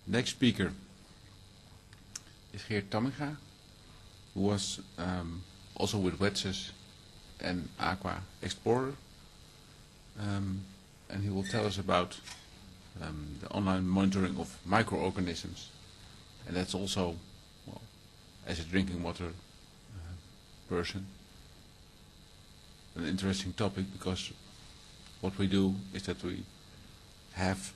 Next speaker is g.J.W, who was also with Wedges and Aqua Explorer, and he will tell us about the online monitoring of microorganisms, and that's also, well, as a drinking water person, an interesting topic, because what we do is that we have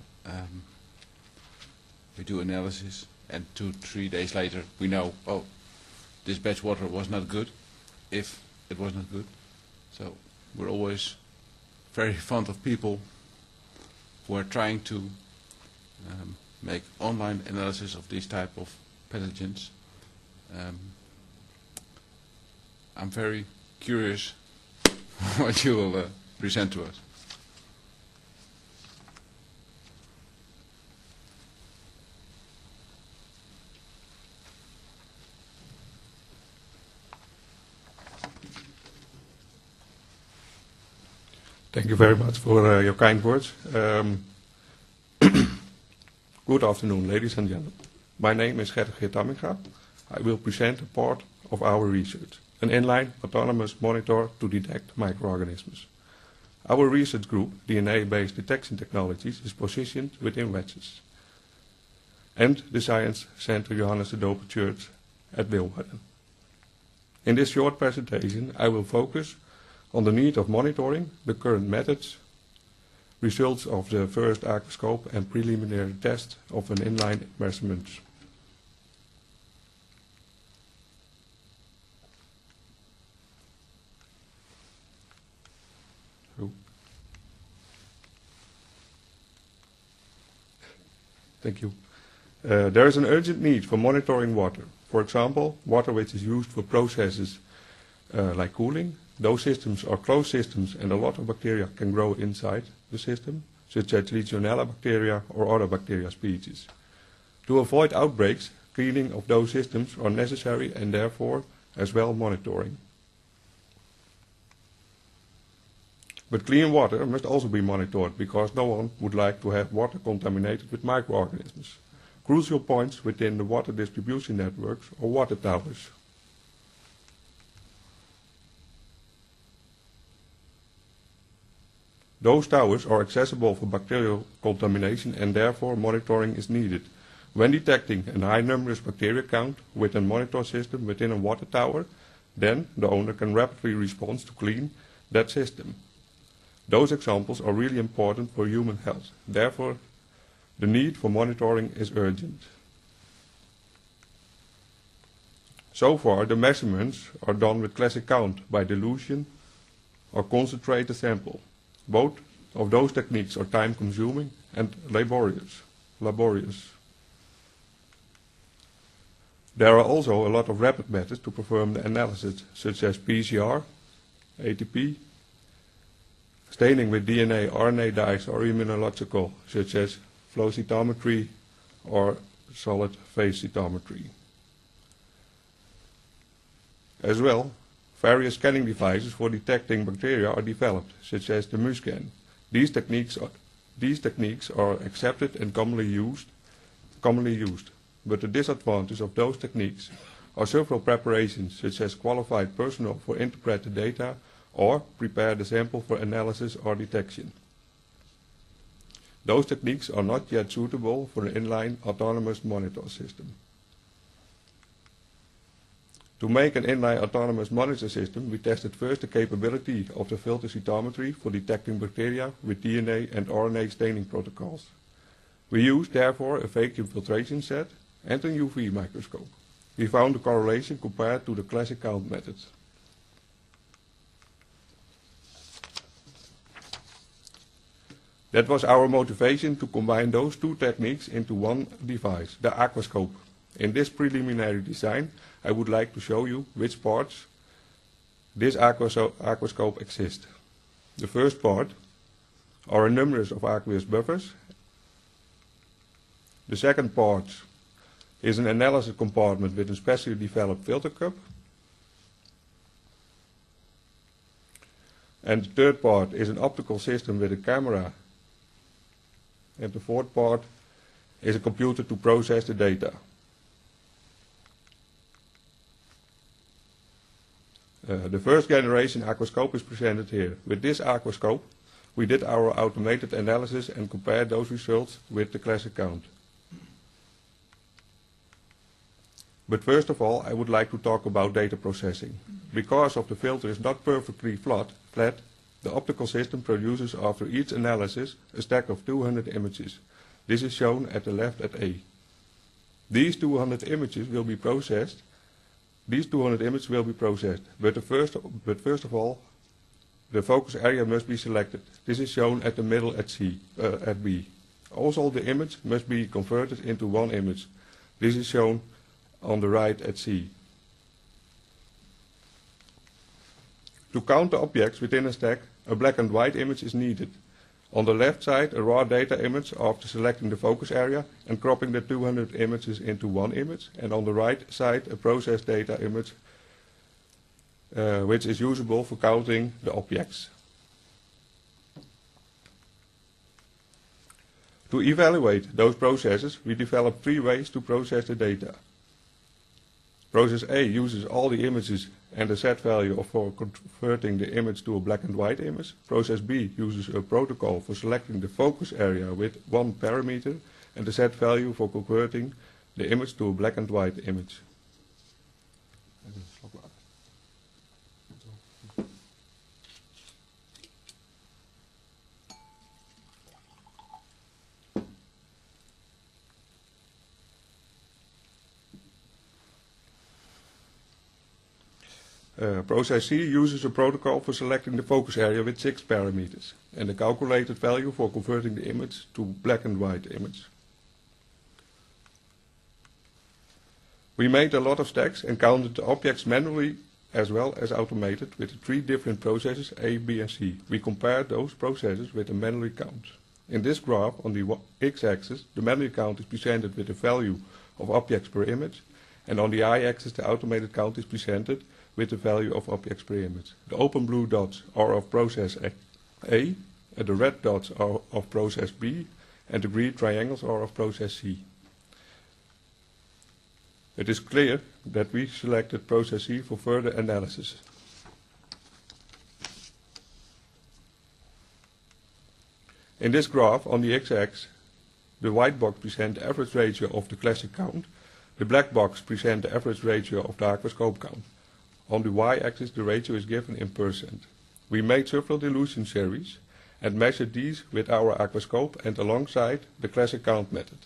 we do analysis, and 2-3 days later we know, oh, this batch water was not good, if it was not good. So we're always very fond of people who are trying to make online analysis of these type of pathogens. I'm very curious what you will present to us. Thank you very much for your kind words. Good afternoon, ladies and gentlemen. My name is g.J.W. I will present a part of our research, an inline autonomous monitor to detect microorganisms. Our research group, DNA-based detection technologies, is positioned within Wedges and the Science Center Johannes de Doper Church at Leeuwarden. In this short presentation, I will focus on the need of monitoring, the current methods, results of the first aquascope and preliminary test of an inline measurements. Thank you. There is an urgent need for monitoring water. For example, water which is used for processes like cooling. Those systems are closed systems and a lot of bacteria can grow inside the system, such as Legionella bacteria or other bacteria species. To avoid outbreaks, cleaning of those systems are necessary and therefore as well monitoring. But clean water must also be monitored because no one would like to have water contaminated with microorganisms. Crucial points within the water distribution networks are water towers. Those towers are accessible for bacterial contamination and therefore monitoring is needed. When detecting a high numerous bacteria count with a monitor system within a water tower, then the owner can rapidly respond to clean that system. Those examples are really important for human health. Therefore, the need for monitoring is urgent. So far, the measurements are done with classic count by dilution or concentrate the sample. Both of those techniques are time-consuming and laborious. There are also a lot of rapid methods to perform the analysis, such as PCR, ATP, staining with DNA, RNA dyes, or immunological, such as flow cytometry or solid phase cytometry. As well, various scanning devices for detecting bacteria are developed, such as the MuScan. These techniques are accepted and commonly used, but the disadvantage of those techniques are several preparations, such as qualified personnel for interpret the data or prepare the sample for analysis or detection. Those techniques are not yet suitable for an inline autonomous monitor system. To make an inline autonomous monitor system, we tested first the capability of the filter cytometry for detecting bacteria with DNA and RNA staining protocols. We used therefore a vacuum filtration set and a UV microscope. We found a correlation compared to the classic count method. That was our motivation to combine those two techniques into one device, the aquascope. In this preliminary design, I would like to show you which parts this aquascope exists. The first part are a number of aqueous buffers. The second part is an analysis compartment with a specially developed filter cup. And the third part is an optical system with a camera. And the fourth part is a computer to process the data. The first generation aquascope is presented here. With this aquascope, we did our automated analysis and compared those results with the classic count. But first of all, I would like to talk about data processing. Because of the filter is not perfectly flat, the optical system produces after each analysis a stack of 200 images. This is shown at the left at A. These 200 images will be processed. But first of all, the focus area must be selected. This is shown at the middle at B. Also, the image must be converted into one image. This is shown on the right at C. To count the objects within a stack, a black and white image is needed. On the left side, a raw data image after selecting the focus area and cropping the 200 images into one image, and on the right side, a processed data image which is usable for counting the objects. To evaluate those processes, we developed 3 ways to process the data. Process A uses all the images and the set value for converting the image to a black and white image. Process B uses a protocol for selecting the focus area with one parameter and the set value for converting the image to a black and white image. Process C uses a protocol for selecting the focus area with 6 parameters and the calculated value for converting the image to black and white image. We made a lot of stacks and counted the objects manually as well as automated with the 3 different processes A, B and C. We compared those processes with a manual count. In this graph on the x-axis, the manual count is presented with the value of objects per image, and on the y-axis the automated count is presented with the value of objects per image. The open blue dots are of process A, and the red dots are of process B, and the green triangles are of process C. It is clear that we selected process C for further analysis. In this graph on the x-axis, the white box presents the average ratio of the classic count, the black box presents the average ratio of the aquascope count. On the y-axis, the ratio is given in percent. We made several dilution series and measured these with our aquascope and alongside the classic count method.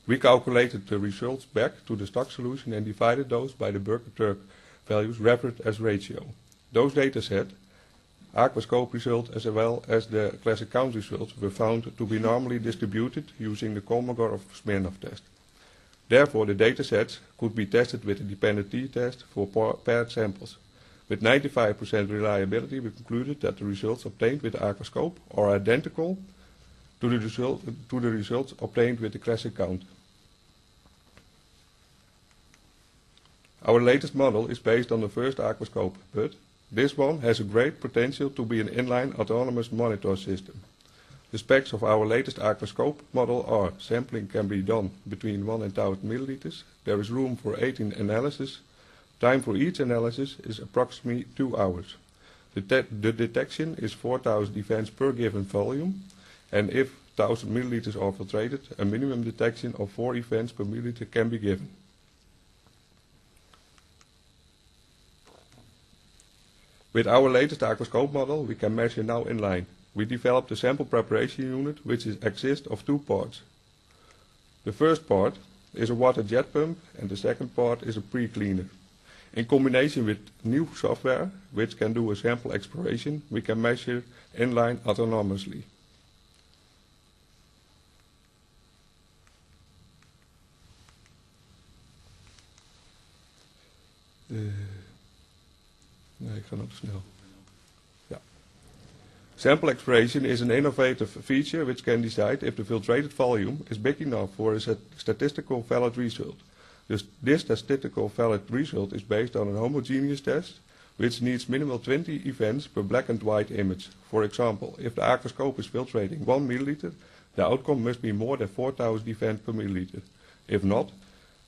We calculated the results back to the stock solution and divided those by the Burger-Turk values referred as ratio. Those dataset, aquascope result as well as the classic count results were found to be normally distributed using the Kolmogorov-Smirnov test. Therefore, the datasets could be tested with a dependent t-test for paired samples. With 95% reliability, we concluded that the results obtained with the aquascope are identical to the results obtained with the classic count. Our latest model is based on the first aquascope, but this one has a great potential to be an inline autonomous monitor system. The specs of our latest aquascope model are: sampling can be done between 1 and 1000 milliliters. There is room for 18 analyses. Time for each analysis is approximately 2 hours. The detection is 4000 events per given volume, and if 1000 milliliters are filtrated, a minimum detection of 4 events per milliliter can be given. With our latest aquascope model, we can measure now inline. We developed a sample preparation unit which consists of 2 parts. The first part is a water jet pump and the second part is a pre-cleaner. In combination with new software which can do a sample exploration, we can measure inline autonomously. Nee, ik ga nog te snel. Sample exploration is an innovative feature which can decide if the filtrated volume is big enough for a statistical valid result. This statistical valid result is based on a homogeneous test which needs minimal 20 events per black and white image. For example, if the aquascope is filtrating 1 milliliter, The outcome must be more than 4,000 events per milliliter. If not,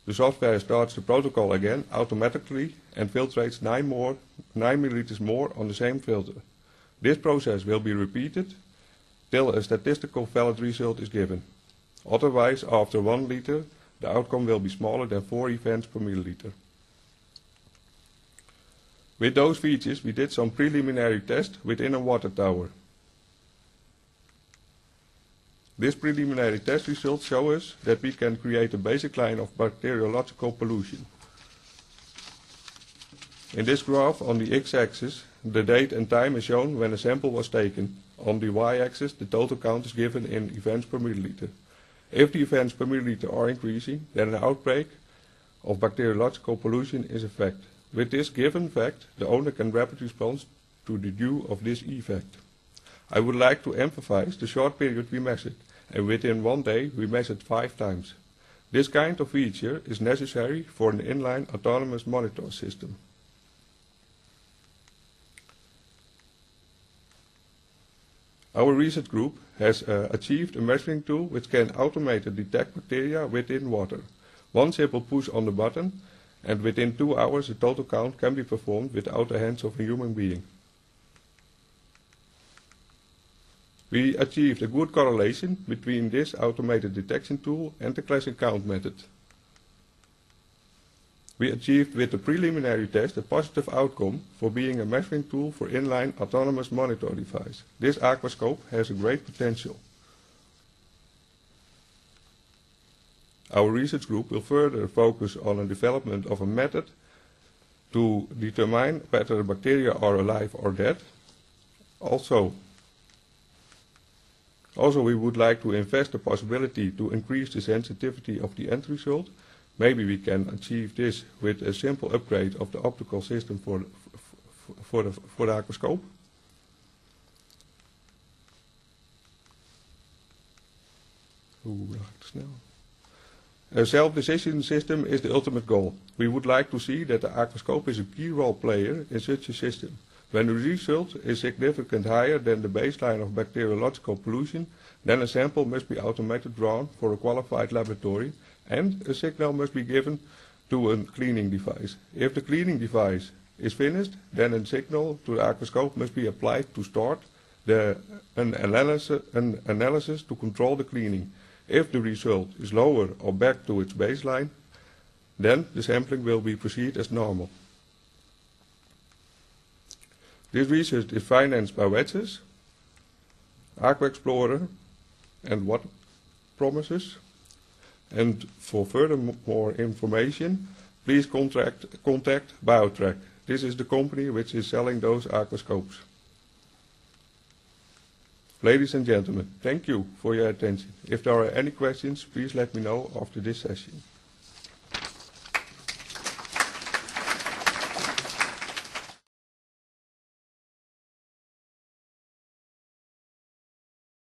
the software starts the protocol again automatically and filtrates 9 milliliters more on the same filter. This process will be repeated till a statistical valid result is given. Otherwise, after 1 liter, the outcome will be smaller than 4 events per milliliter. With those features, we did some preliminary tests within a water tower. This preliminary test results show us that we can create a basic line of bacteriological pollution. In this graph on the x-axis, the date and time is shown when a sample was taken. On the y-axis, the total count is given in events per milliliter. If the events per milliliter are increasing, then an outbreak of bacteriological pollution is a fact. With this given fact, the owner can rapidly respond to the due of this effect. I would like to emphasize the short period we measured, and within 1 day we measured 5 times. This kind of feature is necessary for an inline autonomous monitor system. Our research group has achieved a measuring tool which can automatically detect bacteria within water. One simple push on the button, and within 2 hours a total count can be performed without the hands of a human being. We achieved a good correlation between this automated detection tool and the classic count method. We achieved with the preliminary test a positive outcome for being a measuring tool for inline autonomous monitor device. This aquascope has a great potential. Our research group will further focus on the development of a method to determine whether the bacteria are alive or dead. Also, we would like to invest the possibility to increase the sensitivity of the end result. Maybe we can achieve this with a simple upgrade of the optical system for the aquascope. A self-decision system is the ultimate goal. We would like to see that the aquascope is a key role player in such a system. When the result is significantly higher than the baseline of bacteriological pollution, then a sample must be automatically drawn for a qualified laboratory and a signal must be given to a cleaning device. If the cleaning device is finished, then a signal to the aquascope must be applied to start an analysis to control the cleaning. If the result is lower or back to its baseline, then the sampling will be proceed as normal. This research is financed by WETSES, Aqua Explorer and Water Promises. And for further more information, please contact Biotrack. This is the company which is selling those aquascopes. Ladies and gentlemen, thank you for your attention. If there are any questions, please let me know after this session.